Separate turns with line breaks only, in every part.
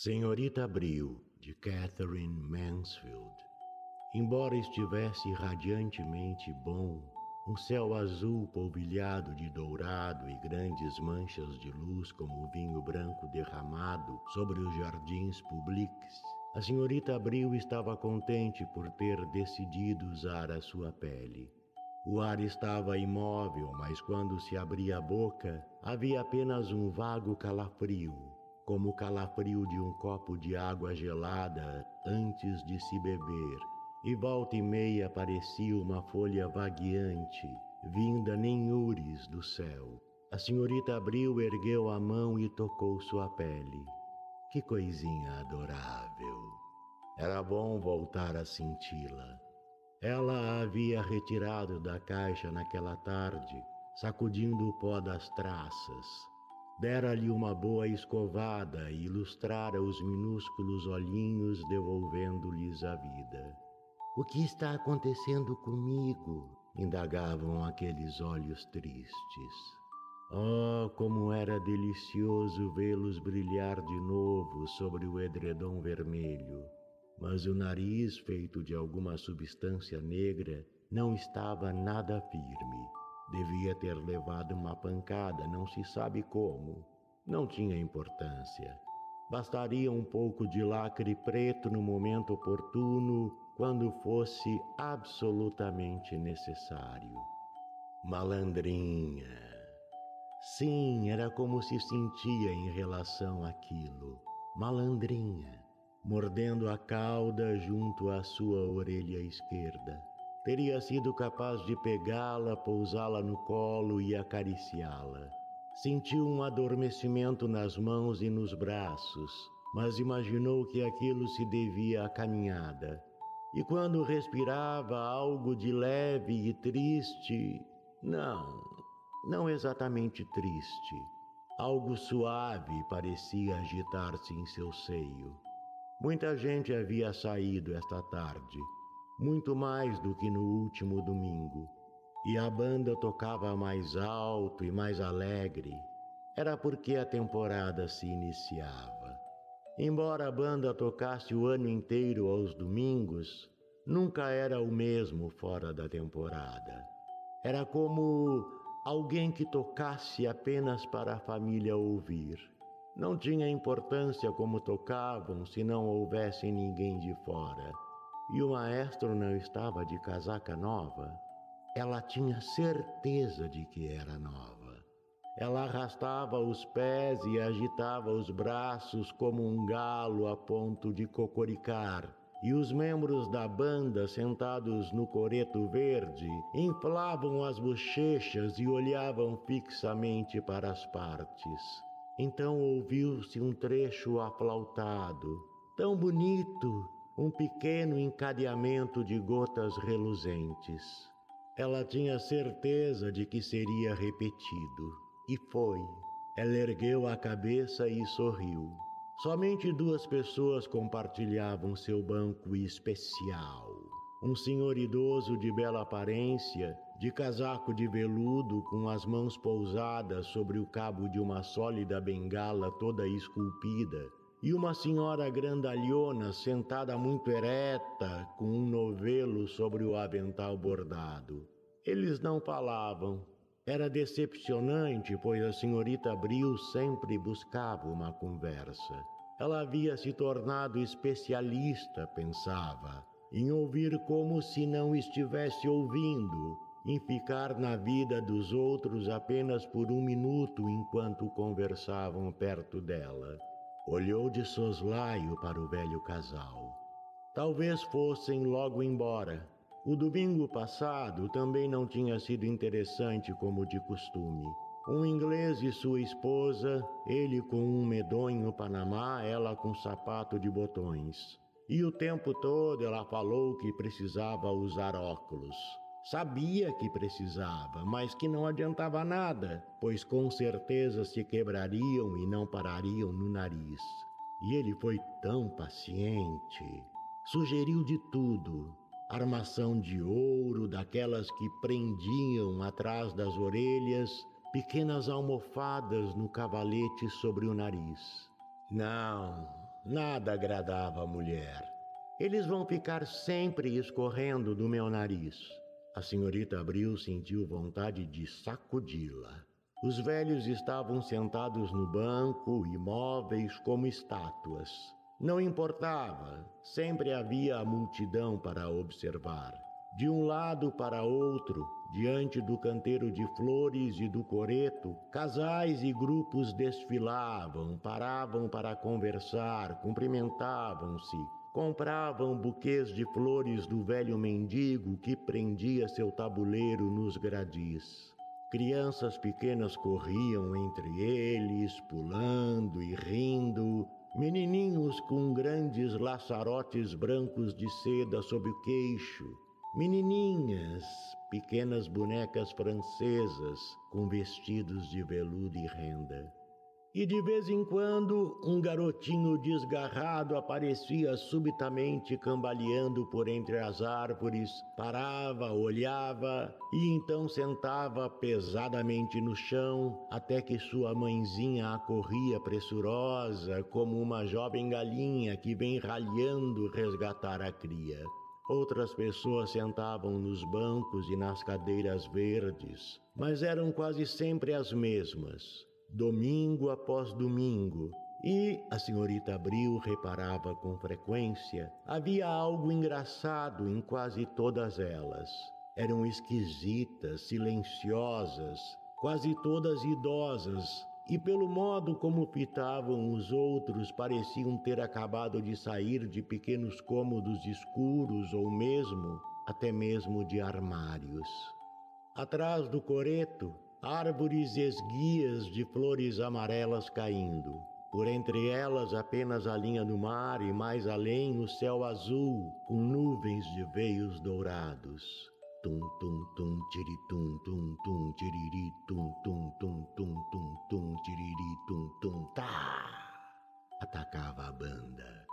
Senhorita Abril, de Catherine Mansfield. Embora estivesse radiantemente bom, um céu azul polvilhado de dourado e grandes manchas de luz como vinho branco derramado sobre os jardins publiques, a senhorita Abril estava contente por ter decidido usar a sua pele. O ar estava imóvel, mas quando se abria a boca, havia apenas um vago calafrio, como o calafrio de um copo de água gelada antes de se beber, e volta e meia aparecia uma folha vagueante, vinda nenhures do céu. A senhorita Abril ergueu a mão e tocou sua pele. Que coisinha adorável! Era bom voltar a senti-la. Ela a havia retirado da caixa naquela tarde, sacudindo o pó das traças. Dera-lhe uma boa escovada e ilustrara os minúsculos olhinhos, devolvendo-lhes a vida. "O que está acontecendo comigo?" indagavam aqueles olhos tristes. Oh, como era delicioso vê-los brilhar de novo sobre o edredom vermelho. Mas o nariz, feito de alguma substância negra, não estava nada firme. Devia ter levado uma pancada, não se sabe como. Não tinha importância. Bastaria um pouco de lacre preto no momento oportuno, quando fosse absolutamente necessário. Malandrinha. Sim, era como se sentia em relação àquilo. Malandrinha, mordendo a cauda junto à sua orelha esquerda. Teria sido capaz de pegá-la, pousá-la no colo e acariciá-la. Sentiu um adormecimento nas mãos e nos braços, mas imaginou que aquilo se devia à caminhada. E quando respirava algo de leve e triste, não exatamente triste, algo suave parecia agitar-se em seu seio. Muita gente havia saído esta tarde, muito mais do que no último domingo, e a banda tocava mais alto e mais alegre. Era porque a temporada se iniciava. Embora a banda tocasse o ano inteiro aos domingos, nunca era o mesmo fora da temporada. Era como alguém que tocasse apenas para a família ouvir. Não tinha importância como tocavam se não houvesse ninguém de fora. E o maestro não estava de casaca nova. Ela tinha certeza de que era nova. Ela arrastava os pés e agitava os braços como um galo a ponto de cocoricar. E os membros da banda, sentados no coreto verde, inflavam as bochechas e olhavam fixamente para as partes. Então ouviu-se um trecho aflautado, tão bonito, um pequeno encadeamento de gotas reluzentes. Ela tinha certeza de que seria repetido, e foi. Ela ergueu a cabeça e sorriu. Somente duas pessoas compartilhavam seu banco especial. Um senhor idoso de bela aparência, de casaco de veludo com as mãos pousadas sobre o cabo de uma sólida bengala toda esculpida, e uma senhora grandalhona sentada muito ereta com um novelo sobre o avental bordado. Eles não falavam. Era decepcionante, pois a senhorita Abril sempre buscava uma conversa. Ela havia se tornado especialista, pensava, em ouvir como se não estivesse ouvindo, em ficar na vida dos outros apenas por um minuto enquanto conversavam perto dela. Olhou de soslaio para o velho casal. Talvez fossem logo embora. O domingo passado também não tinha sido interessante como de costume. Um inglês e sua esposa, ele com um medonho Panamá, ela com sapato de botões. E o tempo todo ela falou que precisava usar óculos. Sabia que precisava, mas que não adiantava nada, pois com certeza se quebrariam e não parariam no nariz. E ele foi tão paciente. Sugeriu de tudo. Armação de ouro, daquelas que prendiam atrás das orelhas, pequenas almofadas no cavalete sobre o nariz. Não, nada agradava a mulher. Eles vão ficar sempre escorrendo do meu nariz. A senhorita Abril sentiu vontade de sacudi-la. Os velhos estavam sentados no banco, imóveis como estátuas. Não importava, sempre havia a multidão para observar. De um lado para outro, diante do canteiro de flores e do coreto, casais e grupos desfilavam, paravam para conversar, cumprimentavam-se, compravam buquês de flores do velho mendigo que prendia seu tabuleiro nos gradis. Crianças pequenas corriam entre eles, pulando e rindo, menininhos com grandes laçarotes brancos de seda sob o queixo, menininhas, pequenas bonecas francesas com vestidos de veludo e renda. E de vez em quando, um garotinho desgarrado aparecia subitamente cambaleando por entre as árvores, parava, olhava e então sentava pesadamente no chão, até que sua mãezinha acorria pressurosa, como uma jovem galinha que vem ralhando resgatar a cria. Outras pessoas sentavam nos bancos e nas cadeiras verdes, mas eram quase sempre as mesmas, domingo após domingo, e a senhorita Abril reparava com frequência, havia algo engraçado em quase todas elas. Eram esquisitas, silenciosas, quase todas idosas, e pelo modo como fitavam os outros pareciam ter acabado de sair de pequenos cômodos escuros ou até mesmo de armários. Atrás do coreto, árvores esguias de flores amarelas caindo. Por entre elas apenas a linha do mar e mais além o céu azul com nuvens de veios dourados. Tum tum tum tiri tum tum tum tiriri tum tum tum tum tum tum tiriri tum tum tá. Atacava a banda.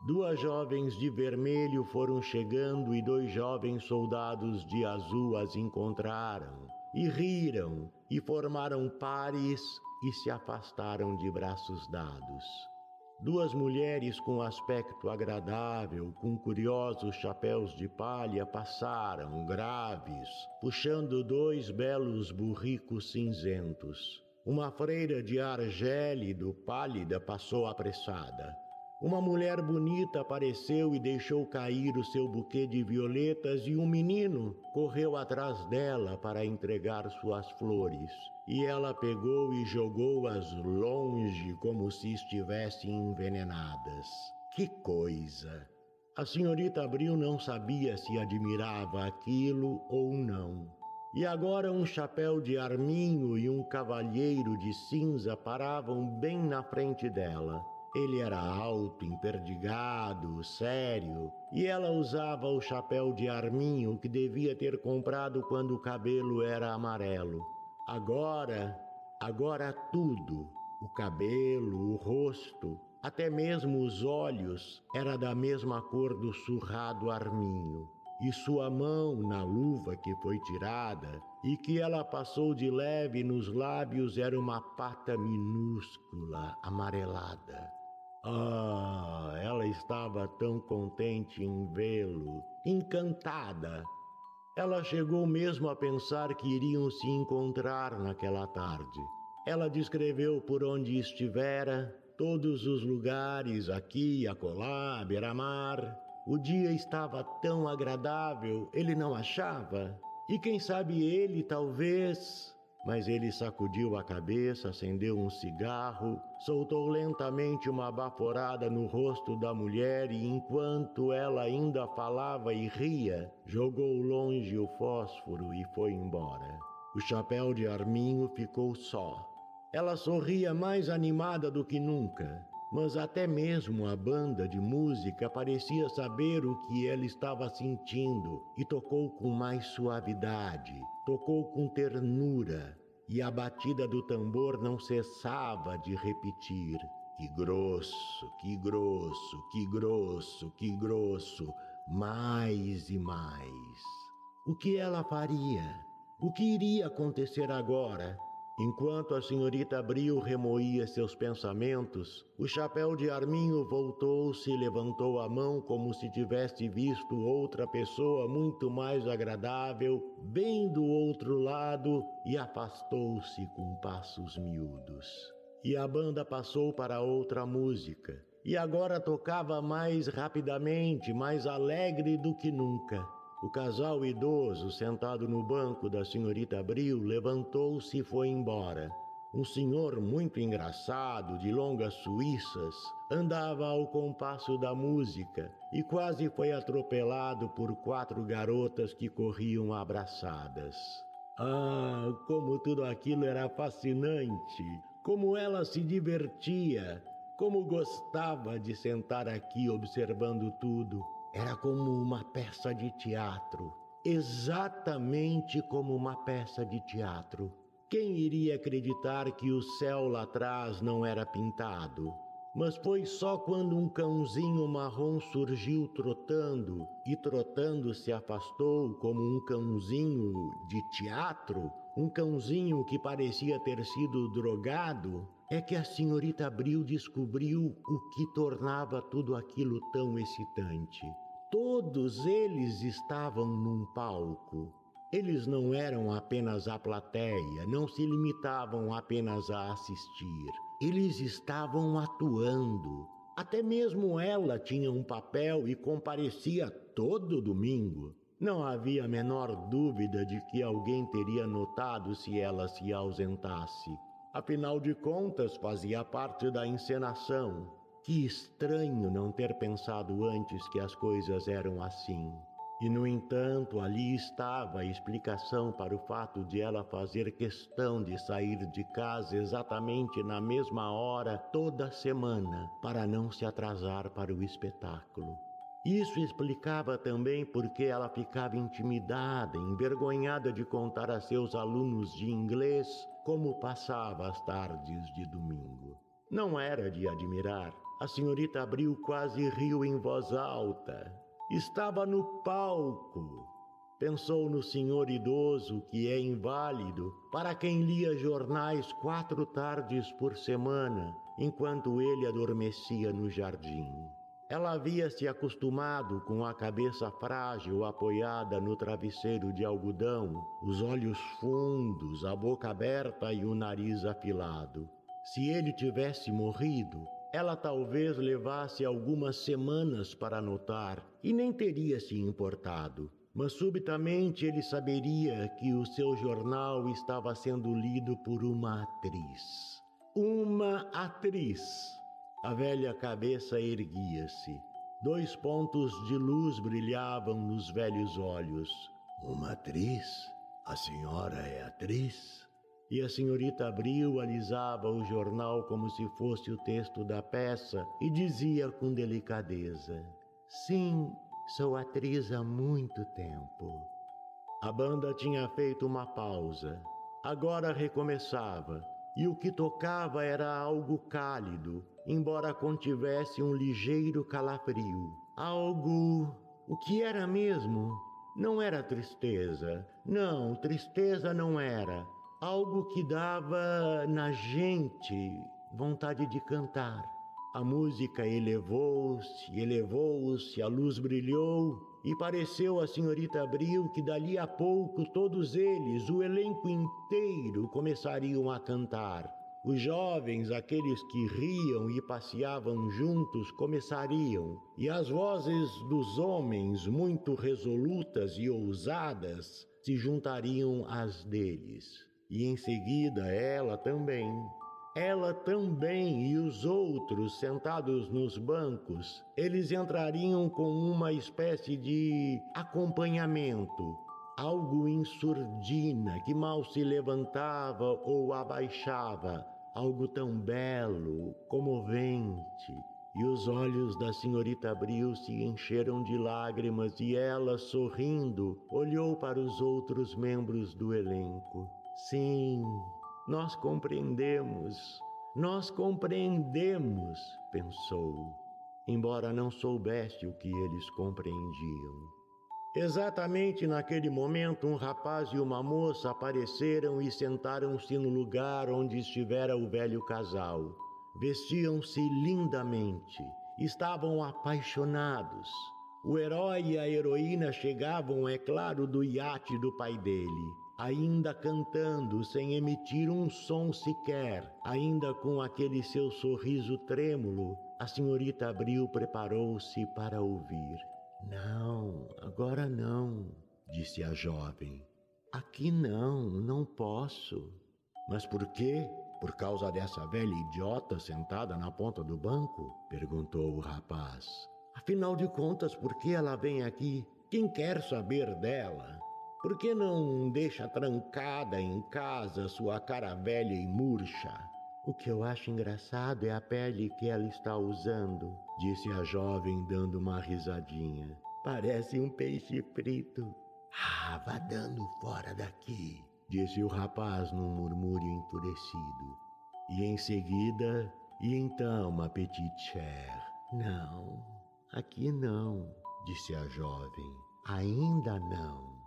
2 jovens de vermelho foram chegando e 2 jovens soldados de azul as encontraram e riram e formaram pares e se afastaram de braços dados. 2 mulheres com aspecto agradável, com curiosos chapéus de palha, passaram, graves, puxando 2 belos burricos cinzentos. Uma freira de ar gélido, pálida, passou apressada. Uma mulher bonita apareceu e deixou cair o seu buquê de violetas e um menino correu atrás dela para entregar suas flores. E ela pegou e jogou-as longe como se estivessem envenenadas. Que coisa! A senhorita Abril não sabia se admirava aquilo ou não. E agora um chapéu de arminho e um cavalheiro de cinza paravam bem na frente dela. Ele era alto, emperdigado, sério, e ela usava o chapéu de arminho que devia ter comprado quando o cabelo era amarelo. Agora tudo, o cabelo, o rosto, até mesmo os olhos, era da mesma cor do surrado arminho. E sua mão na luva que foi tirada e que ela passou de leve nos lábios era uma pata minúscula, amarelada. Ah, ela estava tão contente em vê-lo, encantada. Ela chegou mesmo a pensar que iriam se encontrar naquela tarde. Ela descreveu por onde estivera, todos os lugares, aqui, acolá, à beira-mar. O dia estava tão agradável, ele não achava? E quem sabe ele, talvez... Mas ele sacudiu a cabeça, acendeu um cigarro, soltou lentamente uma baforada no rosto da mulher e, enquanto ela ainda falava e ria, jogou longe o fósforo e foi embora. O chapéu de arminho ficou só. Ela sorria mais animada do que nunca, mas até mesmo a banda de música parecia saber o que ela estava sentindo e tocou com mais suavidade, tocou com ternura, e a batida do tambor não cessava de repetir: que grosso, que grosso, que grosso, que grosso, mais e mais. O que ela faria? O que iria acontecer agora? Enquanto a senhorita Abril remoía seus pensamentos, o chapéu de Arminho voltou-se e levantou a mão como se tivesse visto outra pessoa muito mais agradável, bem do outro lado, e afastou-se com passos miúdos. E a banda passou para outra música, e agora tocava mais rapidamente, mais alegre do que nunca. O casal idoso, sentado no banco da senhorita Abril, levantou-se e foi embora. Um senhor muito engraçado, de longas suíças, andava ao compasso da música e quase foi atropelado por 4 garotas que corriam abraçadas. Ah, como tudo aquilo era fascinante! Como ela se divertia! Como gostava de sentar aqui observando tudo! Era como uma peça de teatro, exatamente como uma peça de teatro. Quem iria acreditar que o céu lá atrás não era pintado? Mas foi só quando um cãozinho marrom surgiu trotando, e trotando se afastou como um cãozinho de teatro, um cãozinho que parecia ter sido drogado, é que a senhorita Abril descobriu o que tornava tudo aquilo tão excitante. Todos eles estavam num palco. Eles não eram apenas a plateia, não se limitavam apenas a assistir. Eles estavam atuando. Até mesmo ela tinha um papel e comparecia todo domingo. Não havia a menor dúvida de que alguém teria notado se ela se ausentasse. Afinal de contas, fazia parte da encenação. Que estranho não ter pensado antes que as coisas eram assim. E, no entanto, ali estava a explicação para o fato de ela fazer questão de sair de casa exatamente na mesma hora toda semana, para não se atrasar para o espetáculo. Isso explicava também porque ela ficava intimidada, envergonhada de contar a seus alunos de inglês como passava as tardes de domingo. Não era de admirar. A senhorita Abril quase riu em voz alta. Estava no palco. Pensou no senhor idoso que é inválido, para quem lia jornais 4 tardes por semana, enquanto ele adormecia no jardim. Ela havia se acostumado com a cabeça frágil apoiada no travesseiro de algodão, os olhos fundos, a boca aberta e o nariz afilado. Se ele tivesse morrido, ela talvez levasse algumas semanas para notar e nem teria se importado. Mas subitamente ele saberia que o seu jornal estava sendo lido por uma atriz. Uma atriz! A velha cabeça erguia-se. 2 pontos de luz brilhavam nos velhos olhos. Uma atriz? A senhora é atriz? E a senhorita Abril alisava o jornal como se fosse o texto da peça e dizia com delicadeza: sim, sou atriz há muito tempo. A banda tinha feito uma pausa. Agora recomeçava, e o que tocava era algo cálido, embora contivesse um ligeiro calafrio. Algo... O que era mesmo? Não era tristeza. Não, tristeza não era. Algo que dava na gente vontade de cantar. A música elevou-se, a luz brilhou e pareceu à senhorita Abril que dali a pouco todos eles, o elenco inteiro, começariam a cantar. Os jovens, aqueles que riam e passeavam juntos, começariam, e as vozes dos homens, muito resolutas e ousadas, se juntariam às deles. E em seguida ela também e os outros sentados nos bancos, eles entrariam com uma espécie de acompanhamento, algo em surdina que mal se levantava ou abaixava, algo tão belo, comovente. E os olhos da senhorita Abril se encheram de lágrimas e ela, sorrindo, olhou para os outros membros do elenco. Sim, nós compreendemos, pensou, embora não soubesse o que eles compreendiam. Exatamente naquele momento, um rapaz e uma moça apareceram e sentaram-se no lugar onde estivera o velho casal. Vestiam-se lindamente, estavam apaixonados. O herói e a heroína chegavam, é claro, do iate do pai dele, ainda cantando sem emitir um som sequer, ainda com aquele seu sorriso trêmulo. A senhorita Abril preparou-se para ouvir. Não, agora não, disse a jovem. Aqui não posso. Mas por quê? Por causa dessa velha idiota sentada na ponta do banco? Perguntou o rapaz. Afinal de contas, por que ela vem aqui? Quem quer saber dela? Por que não deixa trancada em casa sua cara velha e murcha? O que eu acho engraçado é a pele que ela está usando, disse a jovem dando uma risadinha. Parece um peixe frito. Ah, vá dando fora daqui, disse o rapaz num murmúrio enfurecido. E em seguida, e então, ma petite chère? Não, aqui não, disse a jovem. Ainda não.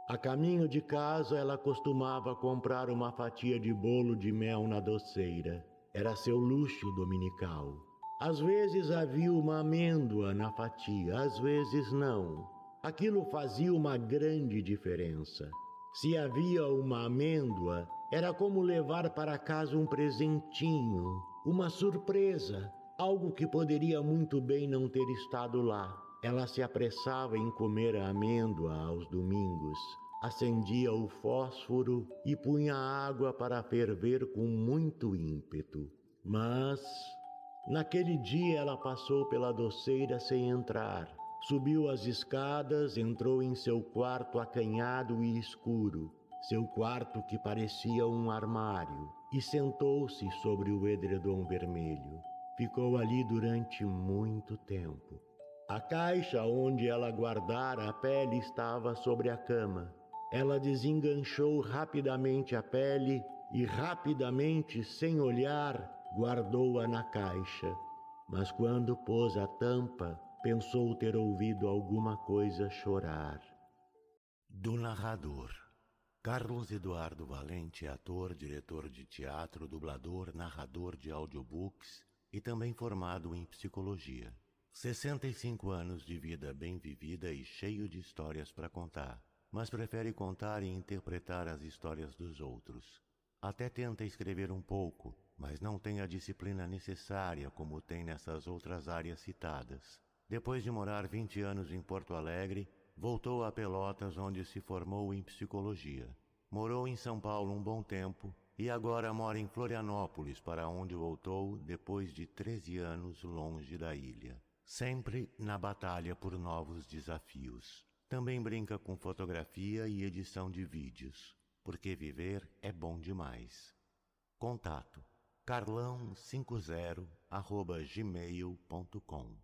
A caminho de casa, ela costumava comprar uma fatia de bolo de mel na doceira. Era seu luxo dominical. Às vezes havia uma amêndoa na fatia, às vezes não. Aquilo fazia uma grande diferença. Se havia uma amêndoa, era como levar para casa um presentinho, uma surpresa, algo que poderia muito bem não ter estado lá. Ela se apressava em comer a amêndoa aos domingos, acendia o fósforo e punha a água para ferver com muito ímpeto. Mas, naquele dia ela passou pela doceira sem entrar. Subiu as escadas, entrou em seu quarto acanhado e escuro, seu quarto que parecia um armário, e sentou-se sobre o edredom vermelho. Ficou ali durante muito tempo. A caixa onde ela guardara a pele estava sobre a cama. Ela desenganchou rapidamente a pele e rapidamente, sem olhar, guardou-a na caixa. Mas quando pôs a tampa, pensou ter ouvido alguma coisa chorar.
Do narrador. Carlos Eduardo Valente é ator, diretor de teatro, dublador, narrador de audiobooks e também formado em psicologia. 65 anos de vida bem vivida e cheio de histórias para contar, mas prefere contar e interpretar as histórias dos outros. Até tenta escrever um pouco, mas não tem a disciplina necessária como tem nessas outras áreas citadas. Depois de morar 20 anos em Porto Alegre, voltou a Pelotas, onde se formou em psicologia. Morou em São Paulo um bom tempo e agora mora em Florianópolis, para onde voltou depois de 13 anos longe da ilha. Sempre na batalha por novos desafios. Também brinca com fotografia e edição de vídeos, porque viver é bom demais. Contato: carlão50@gmail.com